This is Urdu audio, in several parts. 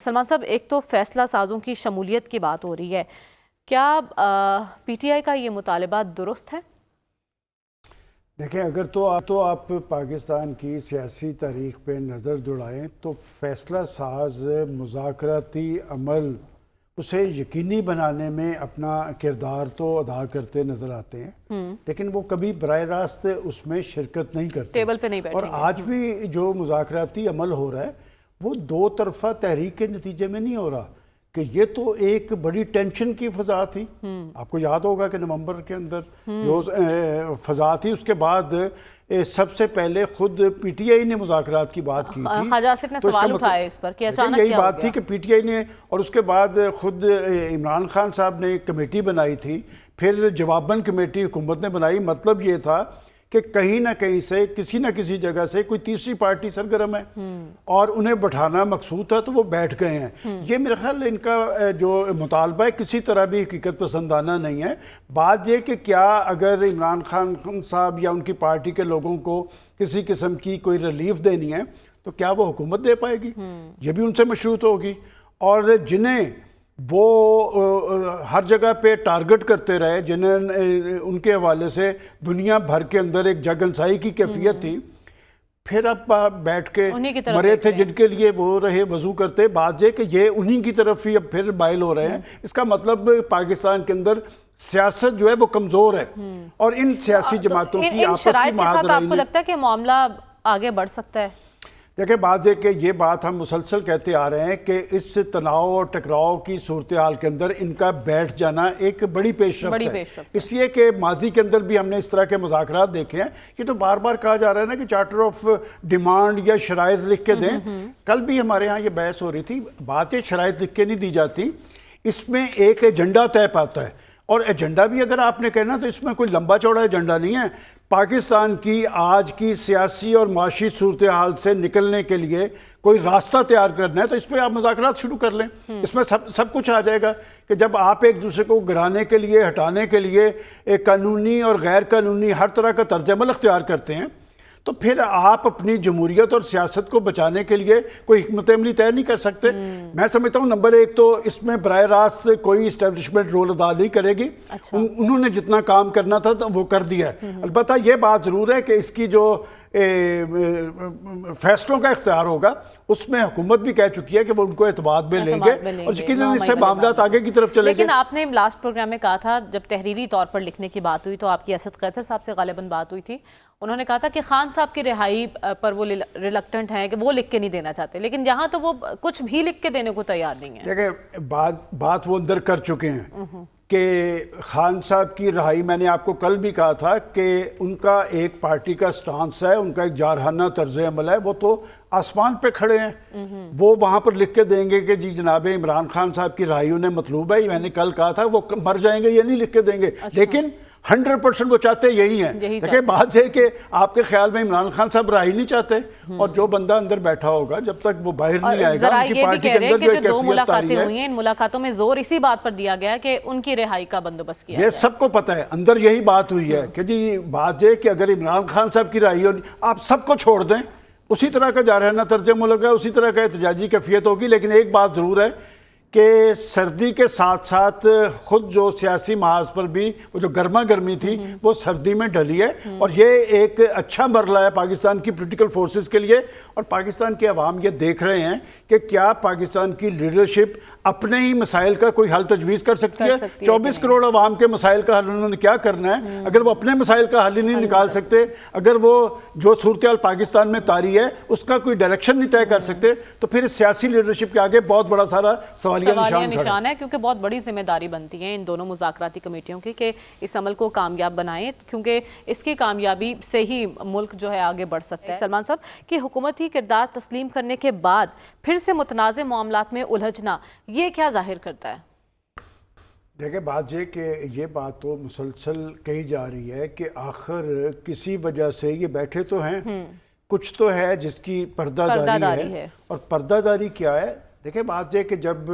سلمان صاحب، ایک تو فیصلہ سازوں کی شمولیت کی بات ہو رہی ہے، کیا پی ٹی آئی کا یہ مطالبہ درست ہے؟ دیکھیں، اگر تو آپ پاکستان کی سیاسی تاریخ پہ نظر دوڑائیں تو فیصلہ ساز مذاکراتی عمل اسے یقینی بنانے میں اپنا کردار تو ادا کرتے نظر آتے ہیں، لیکن وہ کبھی براہ راست اس میں شرکت نہیں کرتے، ٹیبل پہ نہیں بیٹھیں اور آج بھی جو مذاکراتی عمل ہو رہا ہے وہ دو طرفہ تحریک کے نتیجے میں نہیں ہو رہا کہ یہ تو ایک بڑی ٹینشن کی فضا تھی۔ آپ کو یاد ہوگا کہ نومبر کے اندر جو فضا تھی، اس کے بعد سب سے پہلے خود پی ٹی آئی نے مذاکرات کی بات کی تھی۔ خواجہ آصف نے سوال اٹھائے اس پر کہ اچانک یہی بات تھی کہ پی ٹی آئی نے، اور اس کے بعد خود عمران خان صاحب نے کمیٹی بنائی تھی، پھر جواباً کمیٹی حکومت نے بنائی۔ مطلب یہ تھا کہ کہیں نہ کہیں سے کسی نہ کسی جگہ سے کوئی تیسری پارٹی سرگرم ہے اور انہیں بٹھانا مقصود تھا، تو وہ بیٹھ گئے ہیں۔ یہ میرا خیال ان کا جو مطالبہ ہے کسی طرح بھی حقیقت پسندانہ نہیں ہے۔ بات یہ کہ کیا اگر عمران خان صاحب یا ان کی پارٹی کے لوگوں کو کسی قسم کی کوئی ریلیف دینی ہے تو کیا وہ حکومت دے پائے گی؟ یہ بھی ان سے مشروط ہوگی، اور جنہیں وہ ہر جگہ پہ ٹارگٹ کرتے رہے، جنہیں ان کے حوالے سے دنیا بھر کے اندر ایک جگ انسائی کی کیفیت تھی، پھر اب بیٹھ کے مرے تھے جن کے لیے وہ رہے وضو کرتے۔ بات یہ کہ یہ انہی کی طرف ہی اب پھر بائل ہو رہے ہیں۔ اس کا مطلب پاکستان کے اندر سیاست جو ہے وہ کمزور ہے، اور ان سیاسی جماعتوں کی آپس کی محاذ آپ کو لگتا ہے کہ معاملہ آگے بڑھ سکتا ہے؟ دیکھیں، بات یہ کہ یہ بات ہم مسلسل کہتے آ رہے ہیں کہ اس تناؤ اور ٹکراؤ کی صورتحال کے اندر ان کا بیٹھ جانا ایک بڑی پیش رفت ہے، اس لیے کہ ماضی کے اندر بھی ہم نے اس طرح کے مذاکرات دیکھے ہیں۔ یہ تو بار بار کہا جا رہا ہے نا کہ چارٹر آف ڈیمانڈ یا شرائط لکھ کے دیں۔ کل بھی ہمارے ہاں یہ بحث ہو رہی تھی، بات یہ شرائط لکھ کے نہیں دی جاتی، اس میں ایک ایجنڈا طے پاتا ہے، اور ایجنڈا بھی اگر آپ نے کہنا تو اس میں کوئی لمبا چوڑا ایجنڈا نہیں ہے۔ پاکستان کی آج کی سیاسی اور معاشی صورتحال سے نکلنے کے لیے کوئی راستہ تیار کرنا ہے تو اس پہ آپ مذاکرات شروع کر لیں، اس میں سب کچھ آ جائے گا کہ جب آپ ایک دوسرے کو گرانے کے لیے، ہٹانے کے لیے ایک قانونی اور غیر قانونی ہر طرح کا طرز عمل اختیار کرتے ہیں، تو پھر آپ اپنی جمہوریت اور سیاست کو بچانے کے لیے کوئی حکمت عملی طے نہیں کر سکتے۔ میں سمجھتا ہوں نمبر ایک تو اس میں براہ راست کوئی اسٹیبلشمنٹ رول ادا نہیں کرے گی۔ انہوں نے جتنا کام کرنا تھا وہ کر دیا ہے۔ البتہ یہ بات ضرور ہے کہ اس کی جو فیصلوں کا اختیار ہوگا اس میں حکومت بھی کہہ چکی ہے کہ وہ ان کو اعتماد میں لیں گے، اور یقیناً اس سے معاملات آگے کی طرف چلے گے۔ لیکن آپ نے لاسٹ پروگرام میں کہا تھا، جب تحریری طور پر لکھنے کی بات ہوئی تو آپ کی اسد قیصر صاحب سے غالباً بات ہوئی تھی، انہوں نے کہا تھا کہ خان صاحب کی رہائی پر وہ ریلکٹنٹ ہیں کہ وہ لکھ کے نہیں دینا چاہتے، لیکن یہاں تو وہ کچھ بھی لکھ کے دینے کو تیار نہیں ہے۔ دیکھیں، بات وہ اندر کر چکے ہیں کہ خان صاحب کی رہائی، میں نے آپ کو کل بھی کہا تھا کہ ان کا ایک پارٹی کا سٹانس ہے، ان کا ایک جارحانہ طرز عمل ہے، وہ تو آسمان پہ کھڑے ہیں، وہ وہاں پر لکھ کے دیں گے کہ جی جناب عمران خان صاحب کی رہائی انہیں مطلوب ہے۔ میں نے کل کہا تھا وہ مر جائیں گے یہ نہیں لکھ کے دیں گے، لیکن 100% وہ چاہتے یہی ہیں۔ دیکھیں، بات ہے کہ آپ کے خیال میں عمران خان صاحب رہائی نہیں چاہتے، اور جو بندہ اندر بیٹھا ہوگا جب تک وہ باہر نہیں آئے گا، ان کی پارٹی کے اندر جو دو ملاقاتیں ہوئی ہیں، ان ملاقاتوں میں زور اسی بات پر دیا گیا کہ ان کی رہائی کا بندوبست کیا جائے۔ یہ سب کو پتہ ہے، اندر یہی بات ہوئی ہے کہ جی بات یہ کہ اگر عمران خان صاحب کی رہائی ہونی، آپ سب کو چھوڑ دیں، اسی طرح کا جارحانہ طرز عمل ہوگا، اسی طرح کا احتجاجی کیفیت ہوگی۔ لیکن ایک بات ضرور ہے کہ سردی کے ساتھ ساتھ خود جو سیاسی محاذ پر بھی وہ جو گرما گرمی تھی وہ سردی میں ڈلی ہے، اور یہ ایک اچھا مرحلہ ہے پاکستان کی پولیٹیکل فورسز کے لیے، اور پاکستان کے عوام یہ دیکھ رہے ہیں کہ کیا پاکستان کی لیڈرشپ اپنے ہی مسائل کا کوئی حل تجویز کر سکتی ہے۔ 24 کروڑ عوام کے مسائل کا حل انہوں نے کیا کرنا ہے؟ اگر وہ اپنے مسائل کا حل ہی نہیں نکال سکتے، اگر وہ جو صورتحال پاکستان میں طاری ہے اس کا کوئی ڈائریکشن نہیں طے کر سکتے، تو پھر سیاسی لیڈرشپ کے آگے بہت بڑا سارا سوالیہ نشان ہے، کیونکہ بہت بڑی ذمہ داری بنتی ہے ان دونوں مذاکراتی کمیٹیوں کی کہ اس عمل کو کامیاب بنائیں، کیونکہ اس کی کامیابی سے ہی ملک جو ہے آگے بڑھ سکتا ہے۔ سلمان صاحب، کہ حکومتی کردار تسلیم کرنے کے بعد پھر سے متنازع معاملات میں الجھنا، یہ کیا ظاہر کرتا ہے؟ دیکھیں، بات یہ کہ یہ بات تو مسلسل کہی جا رہی ہے کہ آخر کسی وجہ سے یہ بیٹھے تو ہیں، کچھ تو ہے جس کی پردہ داری ہے، اور پردہ داری کیا ہے؟ دیکھیں، بات یہ کہ جب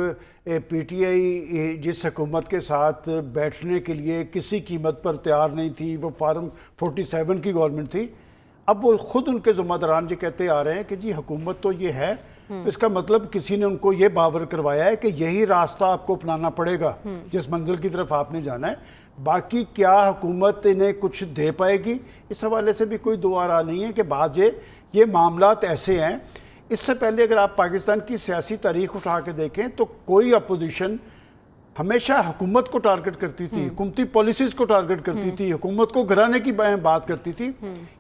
پی ٹی آئی جس حکومت کے ساتھ بیٹھنے کے لیے کسی قیمت پر تیار نہیں تھی، وہ فارم 47 کی گورنمنٹ تھی، اب وہ خود ان کے ذمہ داران یہ کہتے آ رہے ہیں کہ جی حکومت تو یہ ہے اس کا مطلب کسی نے ان کو یہ باور کروایا ہے کہ یہی راستہ آپ کو اپنانا پڑے گا جس منزل کی طرف آپ نے جانا ہے. باقی کیا حکومت انہیں کچھ دے پائے گی, اس حوالے سے بھی کوئی دو آرا نہیں ہے کہ بعض یہ معاملات ایسے ہیں. اس سے پہلے اگر آپ پاکستان کی سیاسی تاریخ اٹھا کے دیکھیں تو کوئی اپوزیشن ہمیشہ حکومت کو ٹارگٹ کرتی تھی, حکومتی پالیسیز کو ٹارگٹ کرتی تھی, حکومت کو گرانے کی بات کرتی تھی.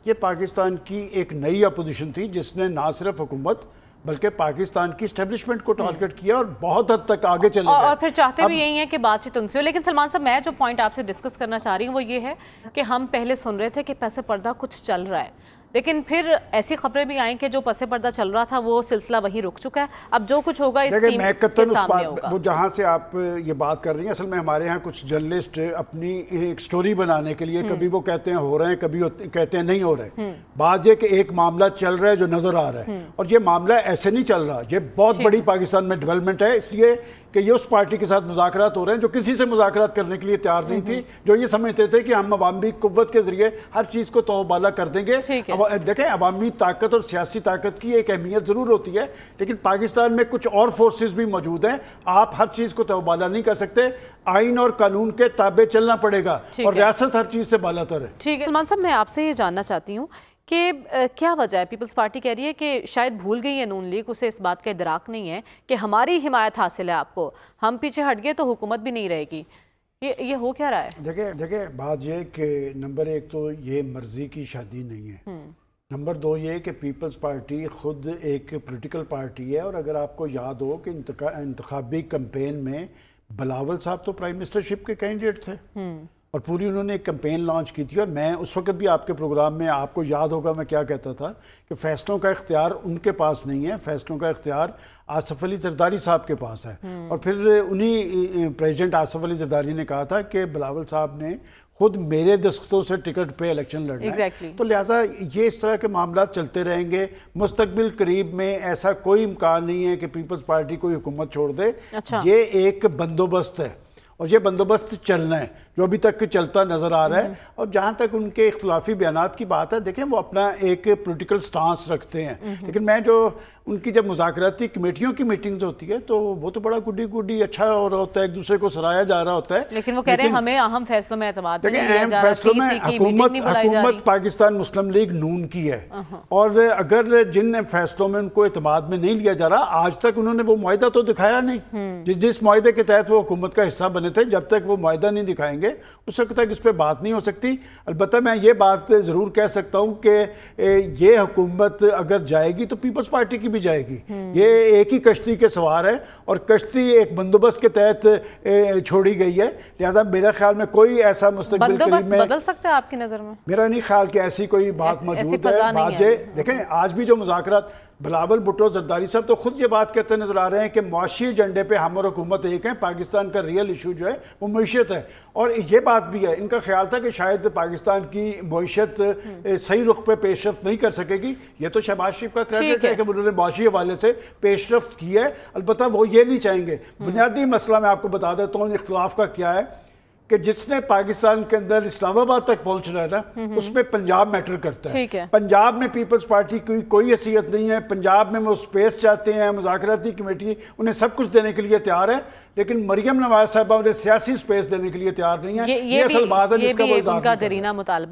یہ پاکستان کی ایک نئی اپوزیشن تھی جس نے نہ صرف حکومت بلکہ پاکستان کی اسٹیبلشمنٹ کو ٹارگٹ کیا اور بہت حد تک آگے چلے گئے. اور پھر چاہتے بھی یہی ہیں کہ بات چیت ان سے ہو. لیکن سلمان صاحب, میں جو پوائنٹ آپ سے ڈسکس کرنا چاہ رہی ہوں وہ یہ ہے کہ ہم پہلے سن رہے تھے کہ پس پردہ کچھ چل رہا ہے, لیکن پھر ایسی خبریں بھی آئیں کہ جو پس پردہ چل رہا تھا وہ سلسلہ وہی رک چکا ہے. اب جو کچھ ہوگا اس ٹیم کے سامنے ہوگا. وہ جہاں سے آپ یہ بات کر رہی ہیں, اصل میں ہمارے ہاں کچھ جرنلسٹ اپنی ایک سٹوری بنانے کے لیے کبھی وہ کہتے ہیں ہو رہے ہیں, کبھی کہتے ہیں نہیں ہو رہے. بات یہ کہ ایک معاملہ چل رہا ہے جو نظر آ رہا ہے, اور یہ معاملہ ایسے نہیں چل رہا. یہ بہت بڑی پاکستان میں ڈیولپمنٹ ہے, اس لیے کہ یہ اس پارٹی کے ساتھ مذاکرات ہو رہے ہیں جو کسی سے مذاکرات کرنے کے لیے تیار نہیں تھی, جو یہ سمجھتے تھے کہ ہم عوامی قوت کے ذریعے ہر چیز کو تو بالا کر دیں گے. دیکھیں, عوامی طاقت اور سیاسی طاقت کی ایک اہمیت ضرور ہوتی ہے, لیکن پاکستان میں کچھ اور فورسز بھی موجود ہیں. آپ ہر چیز کو تو بالا نہیں کر سکتے, آئین اور قانون کے تابع چلنا پڑے گا, اور ریاست ہر چیز سے بالا تر ہے. ٹھیک ہے سلمان صاحب, میں آپ سے یہ جاننا چاہتی ہوں کہ کیا وجہ ہے, پیپلز پارٹی کہہ رہی ہے کہ شاید بھول گئی ہے نون لیگ, اسے اس بات کا ادراک نہیں ہے کہ ہماری حمایت حاصل ہے آپ کو, ہم پیچھے ہٹ گئے تو حکومت بھی نہیں رہے گی. یہ ہو کیا رہا ہے؟ دیکھیں بات یہ کہ نمبر ایک تو یہ مرضی کی شادی نہیں ہے, نمبر دو یہ کہ پیپلز پارٹی خود ایک پولیٹیکل پارٹی ہے. اور اگر آپ کو یاد ہو کہ انتخابی کمپین میں بلاول صاحب تو پرائم منسٹرشپ کے کینڈیڈیٹ تھے, اور پوری انہوں نے ایک کمپین لانچ کی تھی. اور میں اس وقت بھی آپ کے پروگرام میں, آپ کو یاد ہوگا میں کیا کہتا تھا کہ فیصلوں کا اختیار ان کے پاس نہیں ہے, فیصلوں کا اختیار آصف علی زرداری صاحب کے پاس ہے. اور پھر انہی پریزیڈنٹ آصف علی زرداری نے کہا تھا کہ بلاول صاحب نے خود میرے دستخطوں سے ٹکٹ پہ الیکشن لڑنا ہے. تو لہٰذا یہ اس طرح کے معاملات چلتے رہیں گے. مستقبل قریب میں ایسا کوئی امکان نہیں ہے کہ پیپلز پارٹی کوئی حکومت چھوڑ دے. یہ ایک بندوبست ہے, اور یہ بندوبست چلنا ہے جو ابھی تک چلتا نظر آ رہا ہے. اور جہاں تک ان کے اختلافی بیانات کی بات ہے, دیکھیں وہ اپنا ایک پولیٹیکل سٹانس رکھتے ہیں, لیکن میں جو ان کی جب مذاکراتی کمیٹیوں کی میٹنگز ہوتی ہے تو وہ تو بڑا گڈی اچھا ہو رہا ہوتا ہے, ایک دوسرے کو سرایا جا رہا ہوتا ہے. لیکن وہ کہہ رہے ہیں ہمیں اہم فیصلوں میں اعتماد نہیں لیا جا رہا. فیصلوں میں حکومت پاکستان مسلم لیگ نون کی ہے, اور اگر جن فیصلوں میں ان کو اعتماد میں نہیں لیا جا رہا, آج تک انہوں نے وہ معاہدہ تو دکھایا نہیں. جس معاہدے کے تحت وہ حکومت کا حصہ بنے تھے, جب تک وہ معاہدہ نہیں دکھائیں گے اس وقت تک اس پہ بات نہیں ہو سکتی. البتہ میں یہ بات ضرور کہہ سکتا ہوں کہ یہ حکومت اگر جائے گی تو پیپلز پارٹی کی بھی جائے گی. یہ ایک ہی کشتی کے سوار ہے, اور کشتی ایک بندوبست کے تحت چھوڑی گئی ہے. لہٰذا میرا خیال میں کوئی ایسا مستقبل قریب میں بدل سکتا ہے آپ کی نظر میں؟ میرا نہیں خیال کہ ایسی کوئی بات موجود ہے. دیکھیں آج بھی جو مذاکرات, بلاول بھٹو زرداری صاحب تو خود یہ بات کہتے نظر آ رہے ہیں کہ معاشی ایجنڈے پہ ہم اور حکومت ایک ہیں, پاکستان کا ریئل ایشو جو ہے وہ معیشت ہے. اور یہ بات بھی ہے, ان کا خیال تھا کہ شاید پاکستان کی معیشت صحیح رخ پہ پیش رفت نہیں کر سکے گی. یہ تو شہباز شریف کا کریڈٹ ہے کہ انہوں نے معاشی حوالے سے پیش رفت کی ہے. البتہ وہ یہ نہیں چاہیں گے. بنیادی مسئلہ میں آپ کو بتا دیتا ہوں اختلاف کا کیا ہے, کہ جس نے پاکستان کے اندر اسلام آباد تک پہنچنا ہے نا, اس میں پنجاب میٹر کرتا ہے. پنجاب میں پیپلز پارٹی کی کوئی حیثیت نہیں ہے. پنجاب میں وہ سپیس چاہتے ہیں, مذاکراتی کمیٹی انہیں سب کچھ دینے کے لیے تیار ہے, لیکن مریم نواز صاحبہ انہیں سیاسی سپیس دینے کے لیے تیار نہیں ہے. یہ اصل بات ہے جس کا وہ اظہار نہیں کر رہے. دیرینہ مطالبہ ہے.